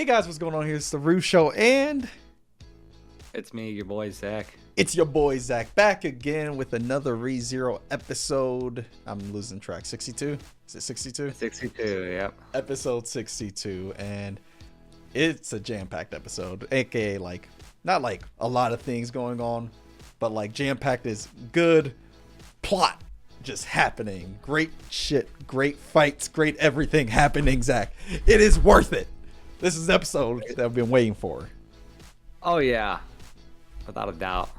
Hey guys, what's going on here? It's the Rue Show, and It's me, your boy Zach. it's your boy Zach back again with another rezero episode. I'm losing track. 62? Is it 62? 62, yep. Episode 62, and it's a jam-packed episode, aka like not like a lot of things going on, but like jam-packed is good plot just happening. Great shit, great fights, great everything happening, Zach. It is worth it. This is the episode that I've been waiting for. Oh yeah, without a doubt.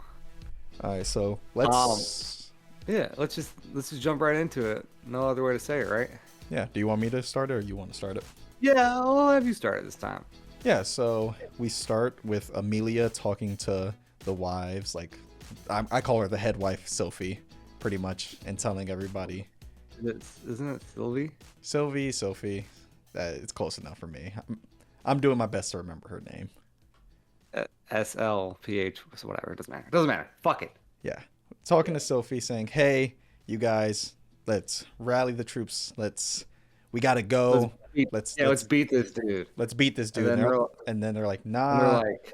All right, so let's. Let's just jump right into it. No other way to say it, right? Yeah. Do you want me to start it, or you want to start it? Yeah, I'll have you start it this time. Yeah. So we start with Amelia talking to the wives, like I call her the head wife, Sophie, pretty much, and telling everybody. Isn't it Sylvie? Sophie. It's close enough for me. I'm doing my best to remember her name. SLPH, whatever. It doesn't matter. Fuck it. Yeah. Talking to Sophie, saying, "Hey, you guys, let's rally the troops. We gotta go. Let's beat this dude. Let's beat this dude." And then they're like, "Nah." They're like,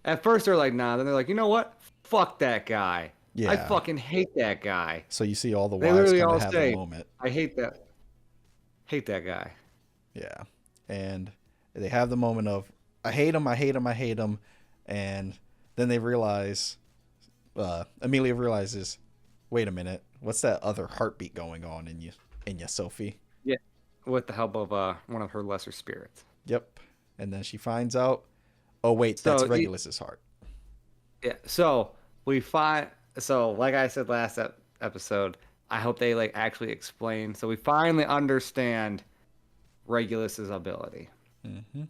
at first they're like, "Nah." Then they're like, "You know what? Fuck that guy. Yeah. I fucking hate that guy." So you see all the They wives literally kind all of have say, a moment. "I hate that. Hate that guy." Yeah. And they have the moment of, I hate him, I hate him, I hate him. And then they realize, Amelia realizes, wait a minute, what's that other heartbeat going on in you, Sophie? Yeah, with the help of one of her lesser spirits. Yep. And then she finds out, oh wait, that's Regulus's heart. Yeah. So like I said last episode, I hope they like actually explain. So we finally understand Regulus's ability. Mm-hmm.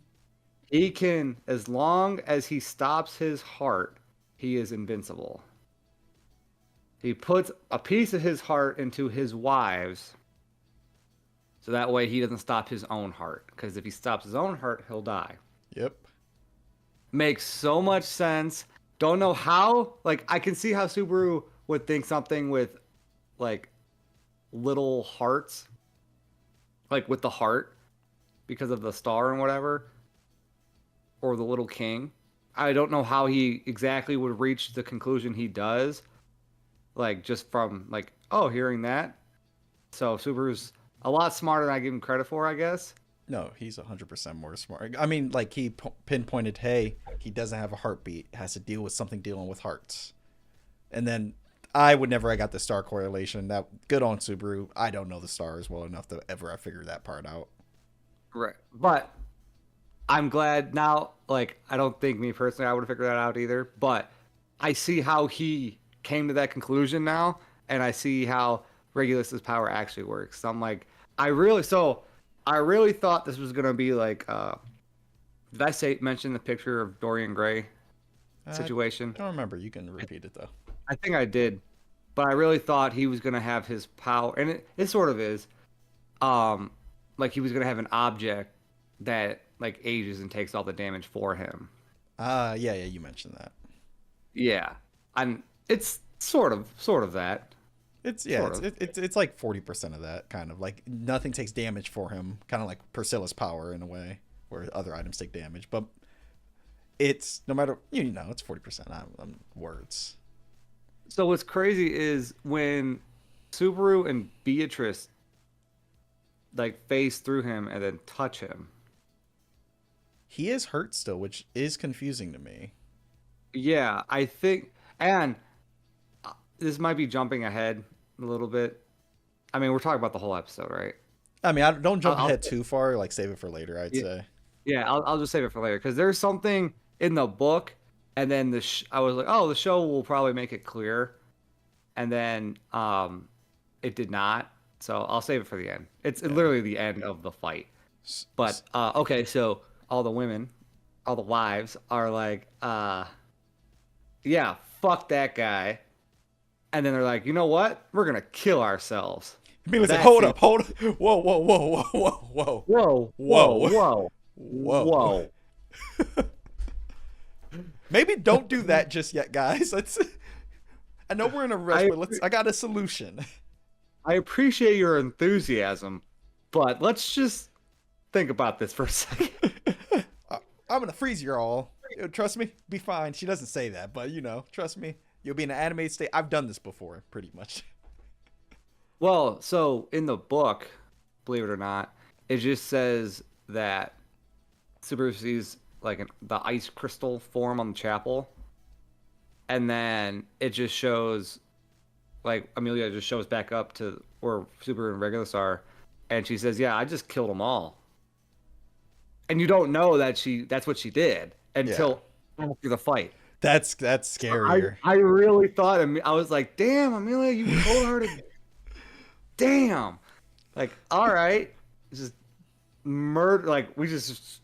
He can, as long as he stops his heart, he is invincible. He puts a piece of his heart into his wives, so that way he doesn't stop his own heart. Because if he stops his own heart, he'll die. Yep. Makes so much sense. Don't know how. Like, I can see how Subaru would think something with, like, little hearts. Like, with the heart. Because of the star and whatever. Or the little king. I don't know how he exactly would reach the conclusion he does. Like, just from, like, hearing that. So, Subaru's a lot smarter than I give him credit for, I guess. No, he's 100% more smart. I mean, like, he pinpointed, hey, he doesn't have a heartbeat. Has to deal with something dealing with hearts. And then I would never have got the star correlation. That good on Subaru. I don't know the stars well enough to ever figure that part out. Right. But I'm glad now, like, I don't think me personally I would have figured that out either. But I see how he came to that conclusion now. And I see how Regulus's power actually works. So I'm like, I really thought this was gonna be like, did I mention the picture of Dorian Gray situation? I don't remember. You can repeat it though. I think I did, but I really thought he was gonna have his power, and it sort of is, like he was gonna have an object that like ages and takes all the damage for him. Yeah, you mentioned that. Yeah, and it's sort of that. It's like 40% of that, kind of like nothing takes damage for him, kind of like Priscilla's power in a way, where other items take damage. But it's no matter it's 40%. I'm words. So what's crazy is when Subaru and Beatrice like phase through him and then touch him. He is hurt still, which is confusing to me. Yeah, I think, and this might be jumping ahead a little bit. I mean, we're talking about the whole episode, right? I mean, I don't jump ahead too far. Like, save it for later, I'd say. Yeah, I'll just save it for later because there's something in the book, and then I was like, oh, the show will probably make it clear, and then it did not. So I'll save it for the end. It's literally the end of the fight. But okay, so all the wives are like, yeah, fuck that guy. And then they're like, you know what? We're going to kill ourselves. Amelia's like, hold up. Whoa. Maybe don't do that just yet, guys. I know we're in a rush, but I got a solution. I appreciate your enthusiasm, but let's think about this for a second. I'm gonna freeze you all. Trust me, be fine. She doesn't say that, but trust me, you'll be in an animated state. I've done this before, pretty much. Well, so in the book, believe it or not, it just says that Subaru sees like the ice crystal form on the chapel, and then it just shows, like Amelia just shows back up to where Subaru and Regulus are, and she says, "Yeah, I just killed them all." And you don't know that that's what she did until after the fight. That's scarier. I really thought, I was like, damn, Amelia, you cold-hearted. Damn. Like, all right. Just murder. Like, we just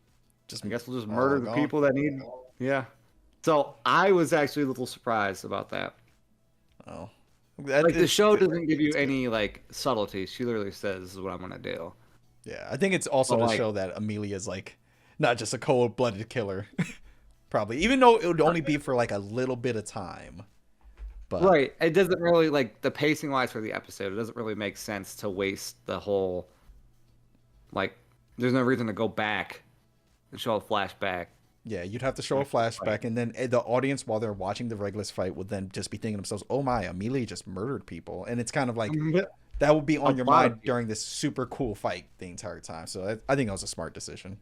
I guess we'll just murder the people that need. Yeah. So I was actually a little surprised about that. Oh. Like, the show doesn't give you any, like, subtlety. She literally says, this is what I'm going to do. Yeah, I think it's also to show that Amelia's like not just a cold-blooded killer, probably. Even though it would only be for like a little bit of time. But right, it doesn't really like the pacing-wise for the episode. It doesn't really make sense to waste the whole. Like, there's no reason to go back and show a flashback. Yeah, you'd have to show a flashback, and then the audience, while they're watching the Regulus fight, would then just be thinking to themselves, "Oh my, Amelia just murdered people," and it's kind of like. That would be on your mind during this super cool fight the entire time. So I think that was a smart decision.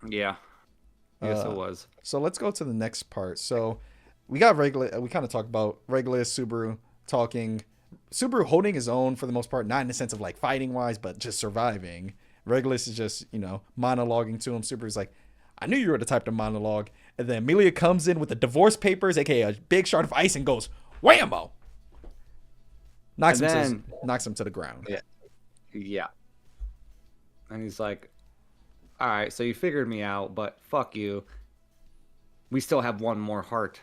Yeah. Yes, it was. So let's go to the next part. So we got Regulus. We kind of talked about Regulus, Subaru talking. Subaru holding his own for the most part, not in the sense of like fighting wise, but just surviving. Regulus is just, monologuing to him. Subaru's like, I knew you were the type to monologue. And then Amelia comes in with the divorce papers, aka a big shard of ice, and goes, whammo! Knocks him to the ground. Yeah. And he's like, all right, so you figured me out, but fuck you. We still have one more heart.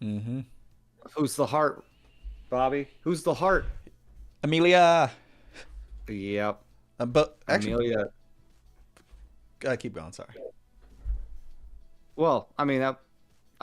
Mm-hmm. Who's the heart, Bobby? Who's the heart? Amelia. Yep. But actually, Amelia. Keep going. Sorry. Well, I mean, I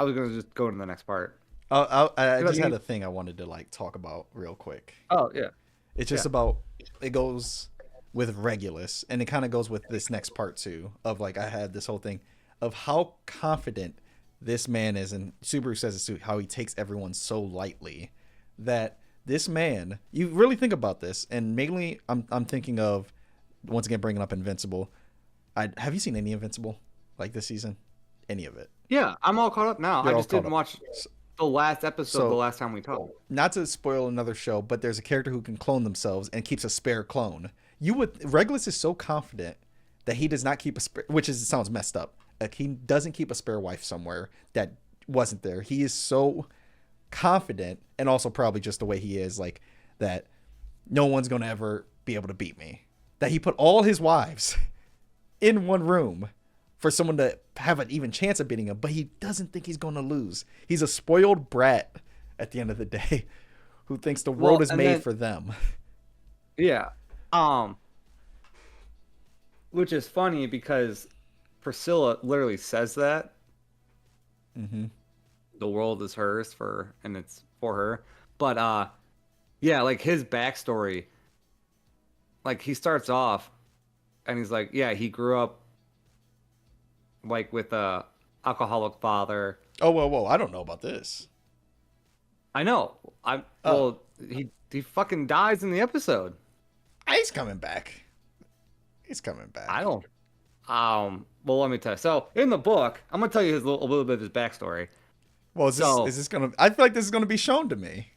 was going to just go to the next part. I just had a thing I wanted to like talk about real quick. Oh yeah, it's just about it goes with Regulus, and it kind of goes with this next part too. Of like I had this whole thing of how confident this man is, and Subaru says this too, how he takes everyone so lightly. That this man, you really think about this, and mainly I'm thinking of once again bringing up Invincible. Have you seen any Invincible like this season? Any of it? Yeah, I'm all caught up now. I just didn't watch the last episode the last time we talked. Not to spoil another show, but there's a character who can clone themselves and keeps a spare clone. Regulus is so confident that he does not keep a spare, sounds messed up. Like he doesn't keep a spare wife somewhere that wasn't there. He is so confident, and also probably just the way he is, like that no one's going to ever be able to beat me. That he put all his wives in one room for someone to have an even chance of beating him, but he doesn't think he's going to lose. He's a spoiled brat at the end of the day who thinks the world is made for them. Yeah. Which is funny because Priscilla literally says that. Mm-hmm. The world is hers and it's for her. But yeah, like his backstory, like he starts off and he's like, yeah, he grew up like with a alcoholic father. Oh, whoa, I don't know about this. I know. Well, he fucking dies in the episode. He's coming back. I don't. Well, let me tell you. So in the book, I'm gonna tell you a little bit of his backstory. Well, is this gonna? I feel like this is gonna be shown to me.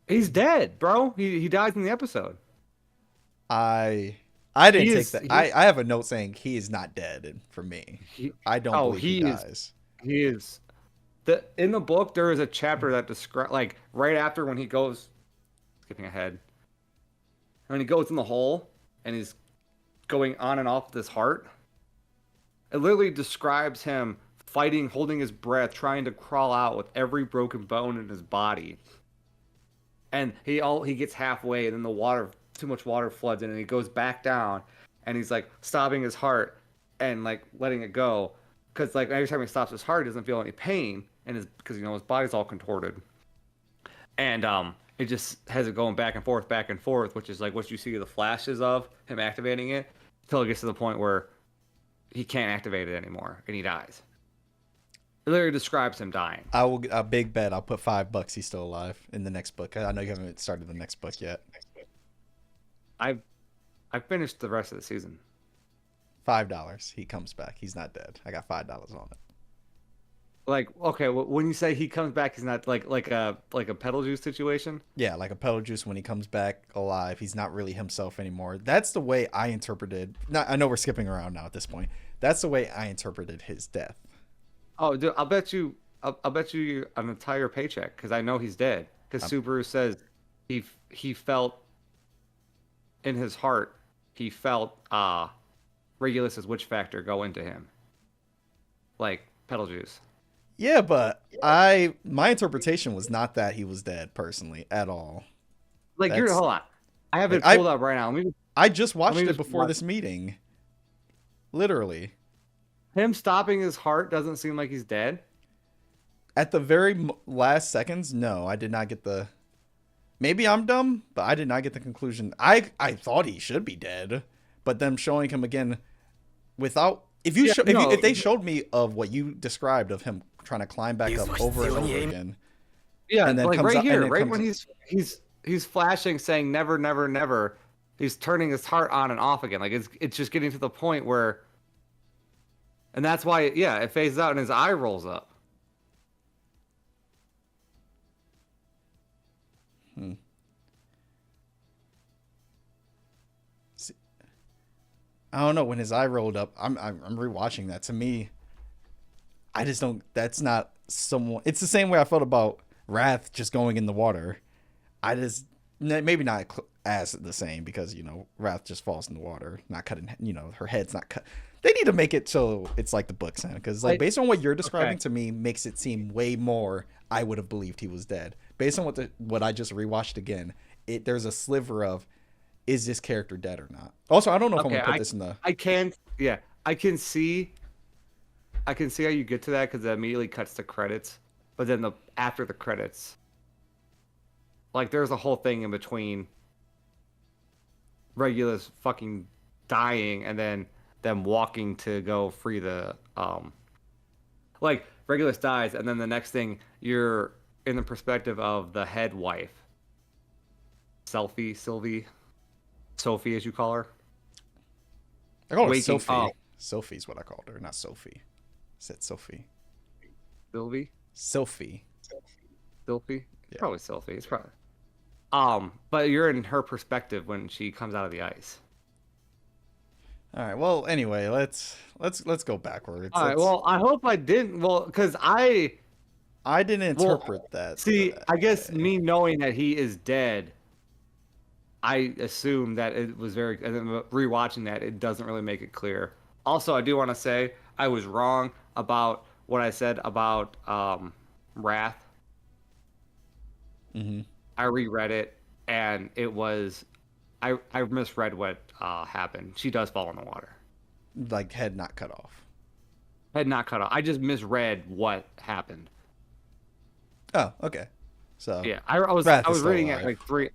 He's dead, bro. He dies in the episode. I didn't take that. I have a note saying he is not dead for me. I don't believe he dies. He is. In the book, there is a chapter that describes, like, right after when he goes, skipping ahead, when he goes in the hole and he's going on and off with his heart, it literally describes him fighting, holding his breath, trying to crawl out with every broken bone in his body. And he gets halfway, and then too much water floods in, and he goes back down, and he's like stopping his heart and like letting it go, because like every time he stops his heart, he doesn't feel any pain, and because his body's all contorted, and it just has it going back and forth, which is like what you see the flashes of him activating it, Until it gets to the point where he can't activate it anymore and he dies. It literally describes him dying. I will a big bet. I'll put $5 he's still alive in the next book. I know you haven't started the next book yet. I finished the rest of the season. $5. He comes back. He's not dead. I got $5 on it. Like, okay, when you say he comes back, he's not like a pedal juice situation. Yeah, like a pedal juice when he comes back alive, he's not really himself anymore. That's the way I interpreted. Not, I know we're skipping around now at this point. That's the way I interpreted his death. Oh, dude, I'll bet you an entire paycheck because I know he's dead. Because Subaru says he felt in his heart he felt Regulus's witch factor go into him, like pedal juice. Yeah, but my interpretation was not that he was dead personally at all. Like, That's, hold on, I have it like, pulled up right now. I just watched it before this meeting. Literally. Him stopping his heart doesn't seem like he's dead. At the very last seconds, no, I did not get the. Maybe I'm dumb, but I did not get the conclusion. I thought he should be dead, but them showing him again without. If they showed me of what you described of him trying to climb back up over and over again, yeah, and then like comes right up, here, and then right comes, when he's flashing, saying never, never, never. He's turning his heart on and off again. Like it's just getting to the point where, and that's why, yeah, it phases out and his eye rolls up. I don't know, when his eye rolled up. I'm rewatching that. To me, I just don't. That's not someone. It's the same way I felt about Wrath just going in the water. I just maybe not as the same because Wrath just falls in the water, not cutting. Her head's not cut. They need to make it so it's like the books, because like based on what you're describing to me makes it seem way more. I would have believed he was dead based on what I just rewatched again. There's a sliver of. Is this character dead or not? Also, I don't know if I'm gonna put this in the. I can see how you get to that because it immediately cuts to credits, but then after the credits, like there's a whole thing in between. Regulus fucking dying and then them walking to go free the like Regulus dies and then the next thing you're in the perspective of the head wife, Sylvie. Sophie, as you call her. I call her Sophie. Sophie's what I called her, not Sophie. I said Sophie. Sylvie? Sophie. Sylvie? Yeah. Probably Sophie. It's probably. But you're in her perspective when she comes out of the ice. All right. Well, anyway, let's go backwards. All right. Well, I hope I didn't. Well, because I didn't interpret that. See, I guess me knowing that he is dead. I assume that it was and then rewatching that, it doesn't really make it clear. Also, I do want to say I was wrong about what I said about Wrath. Mm-hmm. I reread it, and it was I misread what happened. She does fall in the water. Like head not cut off. Head not cut off. I just misread what happened. Oh, okay. So yeah, I was reading at like 3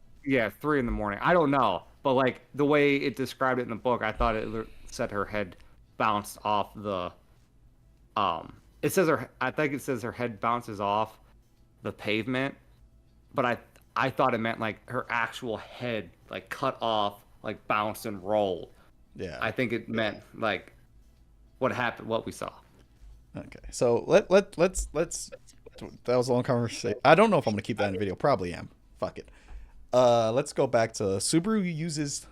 in the morning. I don't know, but like the way it described it in the book, I thought it said her head bounced off the. It says I think it says her head bounces off the pavement, but I thought it meant like her actual head like cut off, like bounced and rolled. Yeah. I think it meant like what happened, what we saw. Okay, so let's. That was a long conversation. I don't know if I'm gonna keep that in the video. Probably am. Fuck it. Let's go back to Subaru uses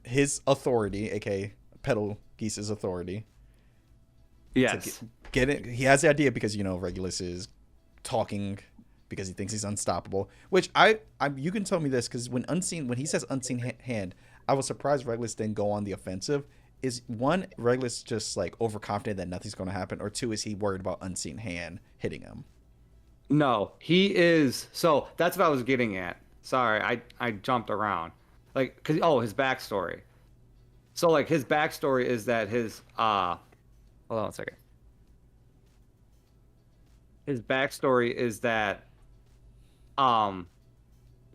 his authority, aka Pedal Geese's authority. Yes. Get it. He has the idea because Regulus is talking because he thinks he's unstoppable. Which you can tell me this because when he says unseen hand, I was surprised Regulus didn't go on the offensive. Is one, Regulus just like overconfident that nothing's going to happen, or two, is he worried about unseen hand hitting him? No, he is. So that's what I was getting at. Sorry, I jumped around. Like, his backstory. So, like, his backstory is that his, hold on a second. His backstory is that,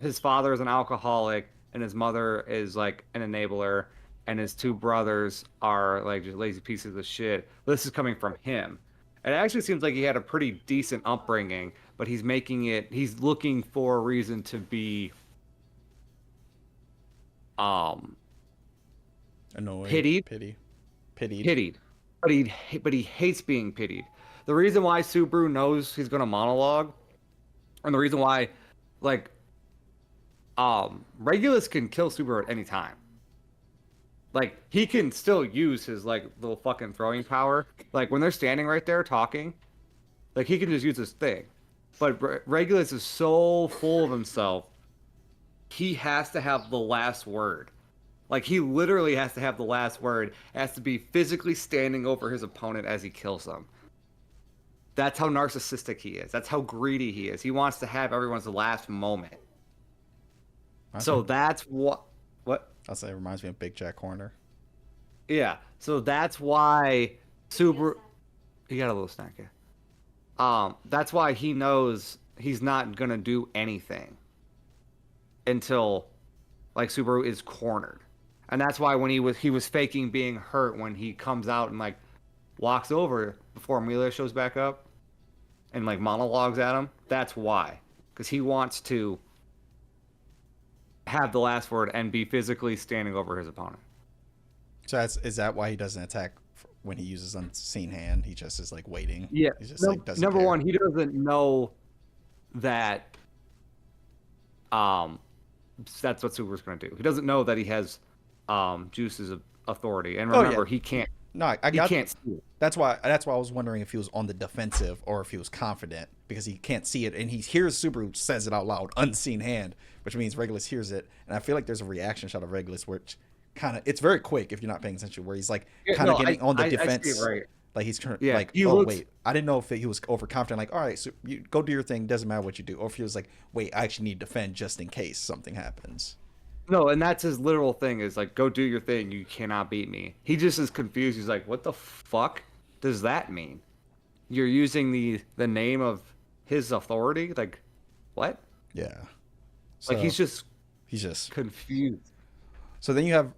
his father is an alcoholic and his mother is, like, an enabler. and his two brothers are like just lazy pieces of shit. This is coming from him. And it actually seems like he had a pretty decent upbringing, but he's looking for a reason to be um Annoyed. pitied. Pitied. But he hates being pitied. The reason why Subaru knows he's gonna monologue, and the reason why, like, Regulus can kill Subaru at any time. Like, he can still use his like little fucking throwing power. Like when they're standing right there talking, like he can just use his thing. But Regulus is so full of himself, he has to have the last word. Like he literally has to have the last word. It has to be physically standing over his opponent as he kills them. That's how narcissistic he is. That's how greedy he is. He wants to have everyone's last moment. So that's what. I'll say it reminds me of Big Jack Horner. Yeah. So that's why Subaru. You got a little snack here. That's why he knows he's not gonna do anything until like Subaru is cornered. And that's why when he was faking being hurt when he comes out and like walks over before Amelia shows back up and like monologues at him. That's why. Because he wants to have the last word and be physically standing over his opponent. So is that why he doesn't attack when he uses unseen hand? He just is like waiting. Yeah. He just like doesn't Number care. one, he doesn't know that that's what Super's gonna do. He doesn't know that he has Juice's authority. And remember, he can't. No, He can't see it. That's why I was wondering if he was on the defensive or if he was confident because he can't see it and he hears Subaru says it out loud, unseen hand, which means Regulus hears it. And I feel like there's a reaction shot of Regulus which kind of it's very quick if you're not paying attention, where he's like kind of getting on the defense. I see it right. Like he's Yeah, like, he oh looks- wait, I didn't know if he was overconfident. Like, all right, so you go do your thing, doesn't matter what you do, or if he was like, wait, I actually need to defend just in case something happens. No, and that's his literal thing is like, go do your thing. You cannot beat me. He just is confused. He's like, what the fuck does that mean? You're using the name of his authority? Like, what? Yeah. Like he's just confused. So then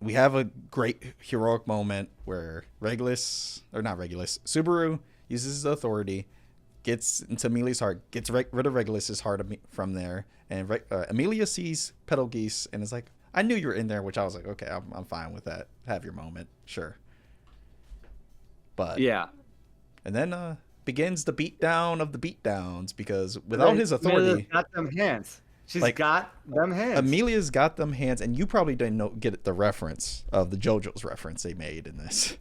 we have a great heroic moment where Subaru uses his authority, gets into Amelia's heart, gets rid of Regulus's heart from there, and Amelia sees Petal Geese and is like, I knew you were in there, which I was like, okay, I'm fine with that. Have your moment, sure. But yeah, and then begins the beatdown of the beatdowns because without his authority, Amelia's got them hands. She's got them hands. Amelia's got them hands, and you probably didn't get the reference of the JoJo's reference they made in this.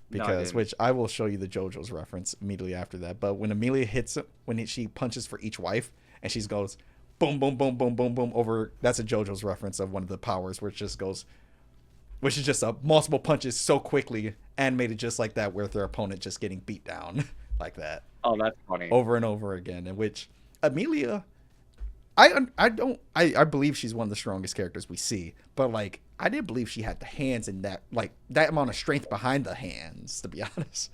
Because which I will show you the JoJo's reference immediately after that. But when Amelia hits it, she punches for each wife, and she goes boom, boom, boom, boom, boom, boom over. That's a JoJo's reference of one of the powers, where it just goes, which is just multiple punches so quickly, animated just like that, with their opponent just getting beat down like that. Oh, that's funny. Over and over again, in which Amelia, I believe she's one of the strongest characters we see, but like I didn't believe she had the hands and that amount of strength behind the hands, to be honest.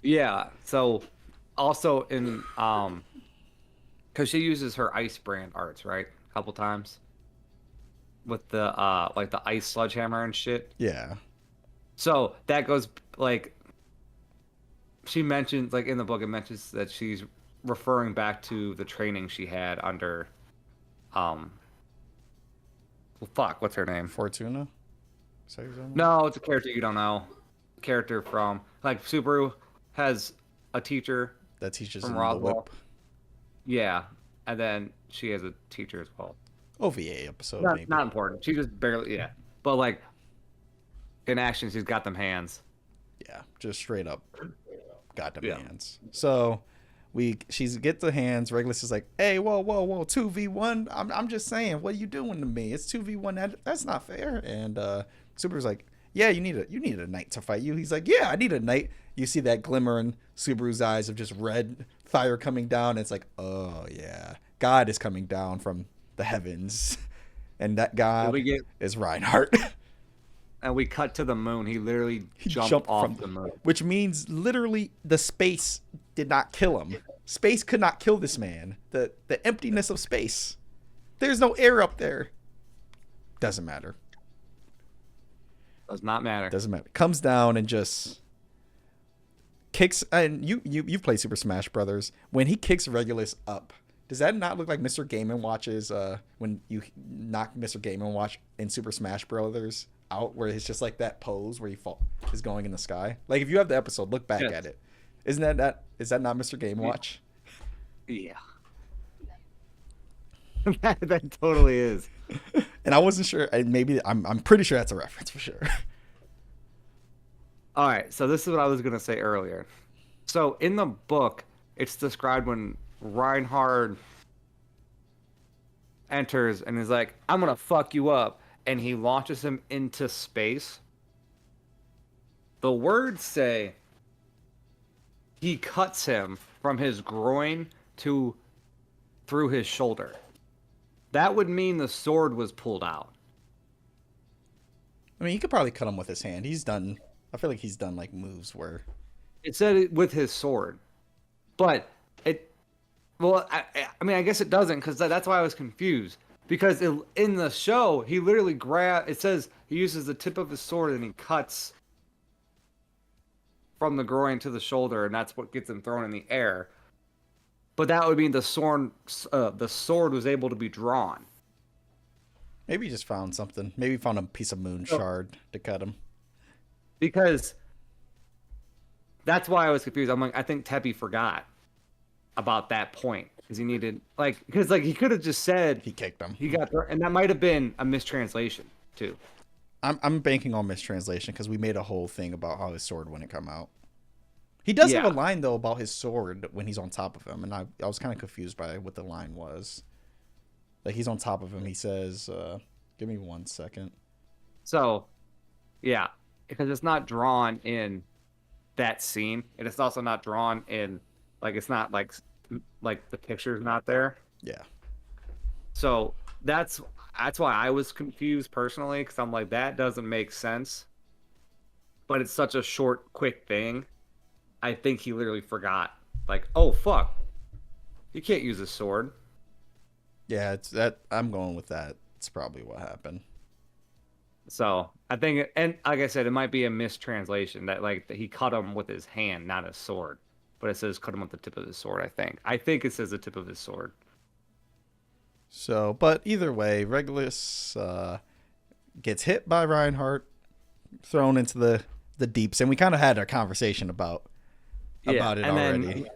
Yeah. So also in because she uses her ice brand arts, right? A couple times with the like the ice sledgehammer and shit. Yeah. So that goes like she mentions like in the book it mentions that she's referring back to the training she had under what's her name? Fortuna? No, it's a character you don't know. Character from like Subaru has a teacher that teaches from him Roswell. the whip. Yeah, and then she has a teacher as well. OVA episode, maybe. Not important. She just barely, yeah. But like in action, she's got them hands. Yeah, just straight up got them hands. So she gets the hands. Regulus is like, hey, whoa, 2v1. I'm just saying, what are you doing to me? It's 2v1. That's not fair. And Subaru's like, yeah, you need a knight to fight you. He's like, yeah, I need a knight. You see that glimmer in Subaru's eyes of just red fire coming down. And it's like, oh yeah, God is coming down from the heavens, and that God is Reinhardt. And we cut to the moon. He literally jumped off the moon. Which means literally the space did not kill him. Space could not kill this man. The emptiness of space. There's no air up there. Doesn't matter. Does not matter. Doesn't matter. Comes down and just kicks. And you play Super Smash Brothers. When he kicks Regulus up, does that not look like Mr. Game and Watch's when you knock Mr. Game and Watch in Super Smash Brothers out, where it's just like that pose where he is going in the sky? Like if you have the episode, look back at it. Isn't is that not Mr. Game and Watch? Yeah. that totally is. And I wasn't sure. And maybe I'm pretty sure that's a reference for sure. All right, so this is what I was gonna say earlier. So in the book, it's described when Reinhard enters and is like, "I'm gonna fuck you up," and he launches him into space. The words say he cuts him from his groin to through his shoulder. That would mean the sword was pulled out. I mean, he could probably cut him with his hand. I feel like he's done like moves where It said it with his sword, but well, I mean, I guess it doesn't, because that's why I was confused. Because in the show, he literally it says he uses the tip of his sword and he cuts from the groin to the shoulder, and that's what gets him thrown in the air. But that would mean the sword was able to be drawn. maybe he just found something. Maybe he found a piece of moon shard to cut him. Because that's why I was confused. I'm like, I think Teppy forgot about that point, because he needed because he could have just said He kicked him. he got thrown, and that might have been a mistranslation too. I'm banking on mistranslation because we made a whole thing about how his sword wouldn't come out. He does have a line though about his sword when he's on top of him, and I was kind of confused by what the line was. Like he's on top of him, he says, "Give me 1 second." So, yeah, because it's not drawn in that scene, and it's also not drawn in it's not like the picture's not there. Yeah. So that's why I was confused personally, because I'm like, that doesn't make sense. But it's such a short, quick thing. I think he literally forgot. Like, oh fuck, you can't use a sword. Yeah, it's that. I'm going with that. It's probably what happened. So I think, and like I said, it might be a mistranslation that that he cut him with his hand, not his sword. But it says cut him with the tip of his sword. I think it says the tip of his sword. So, but either way, Regulus gets hit by Reinhardt, thrown into the deeps, and we kind of had our conversation about it already.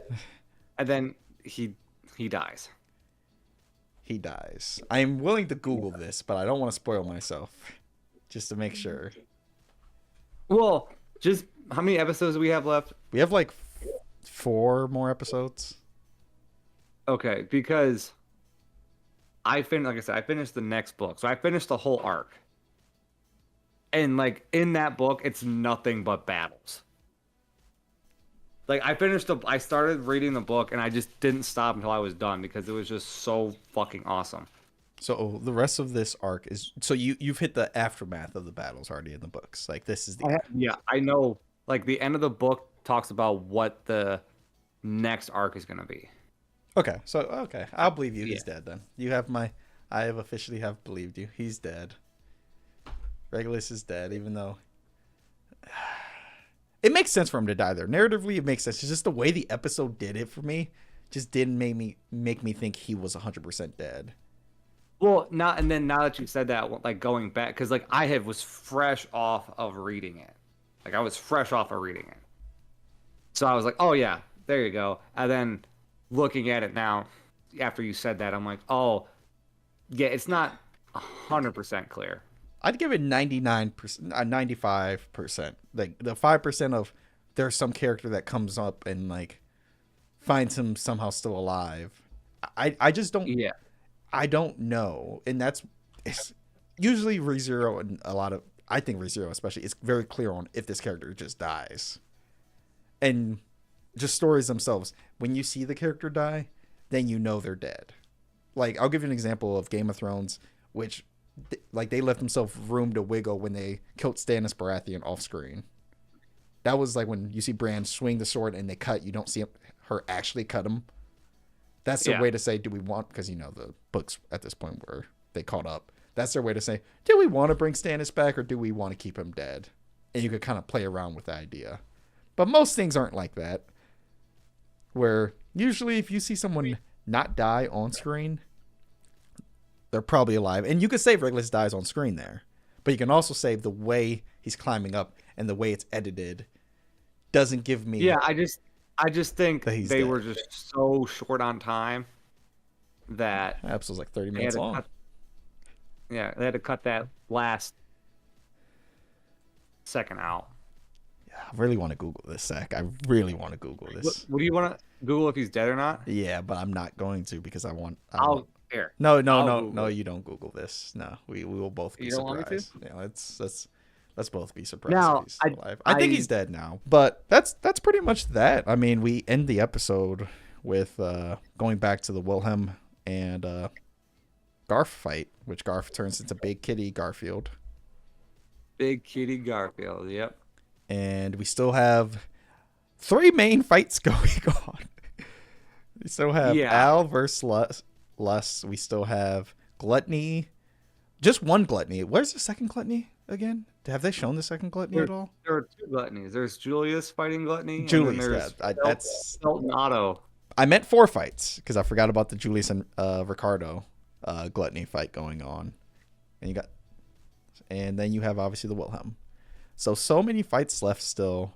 And then he dies. He dies. I am willing to Google this, but I don't want to spoil myself, just to make sure. Well, just how many episodes do we have left? We have like 4 more episodes. Okay, because I finished the next book. So I finished the whole arc. And in that book, it's nothing but battles. I started reading the book and I just didn't stop until I was done, because it was just so fucking awesome. So the rest of this arc is, so you've hit the aftermath of the battles already in the books. Like this is the yeah, I know. The end of the book talks about what the next arc is going to be. Okay, I'll believe you. He's dead then. I have officially believed you. He's dead. Regulus is dead, even though it makes sense for him to die there. Narratively, it makes sense. It's just the way the episode did it for me just didn't make me think he was 100% dead. Well, now that you said that, going back, because I was fresh off of reading it. I was fresh off of reading it. So I was like, oh yeah, there you go. And then looking at it now, after you said that, I'm like, oh, yeah, it's not 100% clear. I'd give it 99%, 95%. Like the 5% of there's some character that comes up and finds him somehow still alive. I just don't. Yeah. I don't know, and it's usually rezero, and I think rezero especially is very clear on if this character just dies, and just stories themselves. When you see the character die, then you know they're dead. I'll give you an example of Game of Thrones, which they left themselves room to wiggle when they killed Stannis Baratheon off screen. That was when you see Bran swing the sword and they cut. You don't see her actually cut him. That's the way to say, do we want, because the books at this point were they caught up. That's their way to say, do we want to bring Stannis back or do we want to keep him dead? And you could kind of play around with the idea. But most things aren't like that. Where usually if you see someone not die on screen, they're probably alive. And you could save Regulus dies on screen there. But you can also save the way he's climbing up and the way it's edited doesn't give me... Yeah, I just think they dead. were just so short on time that... That episode's like 30 minutes long. They had to cut that last second out. Yeah, I really want to Google this, Zach. I really want to Google this. What do you want to Google if he's dead or not? Yeah, but I'm not going to because I want... Here. No, you don't Google this. No, we will both be surprised. You don't want me to? Yeah, let's both be surprised if he's still alive. I think he's dead now. But that's pretty much that. I mean, we end the episode with going back to the Wilhelm and Garf fight, which Garf turns into Big Kitty Garfield. Big Kitty Garfield, yep. And we still have 3 main fights going on. We still have Al versus Lust. We still have Gluttony. Just one Gluttony. Where's the second Gluttony again? Have they shown the second Gluttony at all? There are 2 Gluttonies. There's Julius fighting Gluttony. Julius, that's Felton Otto. I meant 4 fights because I forgot about the Julius and Ricardo Gluttony fight going on. And then you have obviously the Wilhelm. So many fights left still.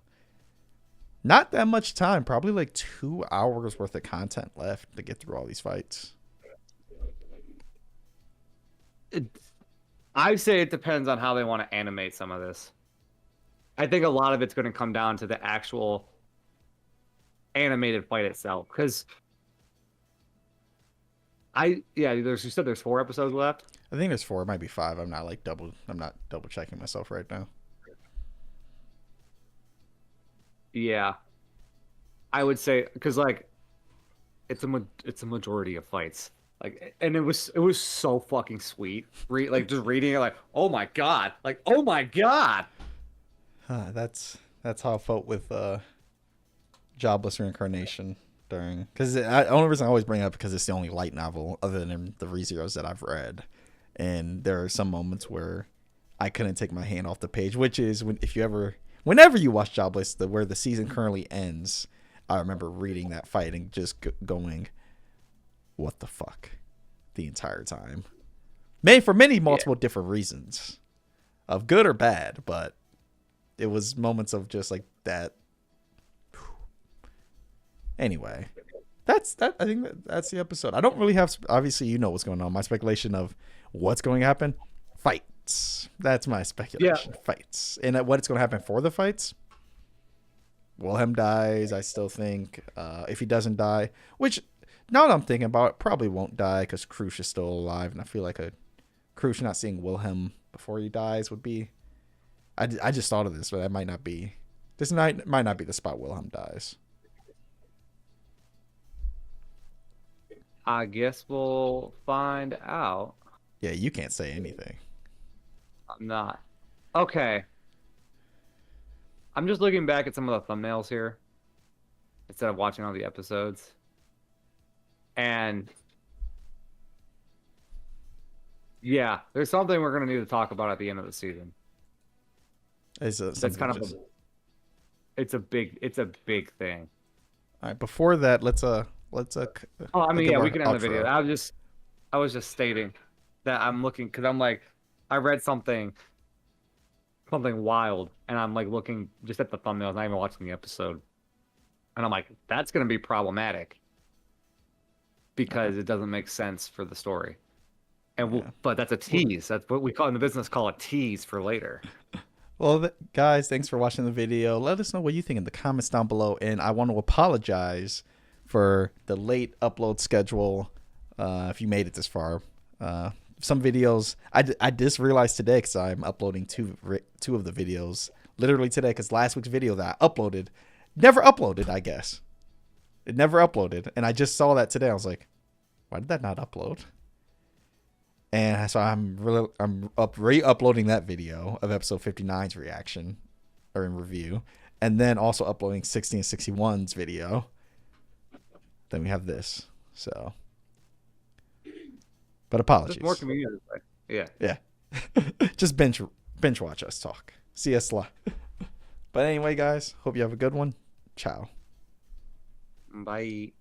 Not that much time. Probably like 2 hours worth of content left to get through all these fights. I say it depends on how they want to animate some of this. I think a lot of it's going to come down to the actual animated fight itself. Because you said there's 4 episodes left. I think there's 4. It might be 5. I'm not double checking myself right now. Yeah, I would say because like it's a majority of fights. Like, and it was so fucking sweet. Just reading it, like, oh my god, That's how I felt with Jobless Reincarnation during, because the only reason I always bring it up because it's the only light novel other than the ReZeros that I've read, and there are some moments where I couldn't take my hand off the page, which is whenever you watch Jobless, where the season currently ends. I remember reading that fight and just going, what the fuck, the entire time. For many multiple different reasons, of good or bad, but it was moments of just like that. Anyway, I think that's the episode. I don't really have, obviously you know what's going on. My speculation of what's going to happen, fights. That's my speculation. Yeah. Fights. And what it's going to happen for the fights, Wilhelm dies, I still think. If he doesn't die, which now that I'm thinking about it, probably won't die because Krush is still alive, and I feel like Krush not seeing Wilhelm before he dies would be... I just thought of this, but that might not be... This might not be the spot Wilhelm dies. I guess we'll find out. Yeah, you can't say anything. I'm not. Okay. I'm just looking back at some of the thumbnails here instead of watching all the episodes. And yeah, there's something we're going to need to talk about at the end of the season. That's kind of it's a big thing. All right, before that, let's oh, I mean, yeah, we can end the video. I was just stating that I'm looking because I'm like, I read something wild, and I'm like looking just at the thumbnails, not even watching the episode, and I'm like, that's gonna be problematic because it doesn't make sense for the story. And but that's a tease. That's what we call in the business call a tease for later. Well, guys, thanks for watching the video. Let us know what you think in the comments down below, and I want to apologize for the late upload schedule. If you made it this far, some videos I just realized today because I'm uploading two of the videos literally today, because last week's video that I uploaded never uploaded. I guess it never uploaded, and I just saw that today. I was like, why did that not upload? And so I'm re-uploading that video of episode 59's reaction or in review, and then also uploading 60 and 61's video. Then we have this. So, but apologies. It's more convenient this way. Yeah. Yeah. Just binge watch us talk. See us live. But anyway, guys, hope you have a good one. Ciao. Bye.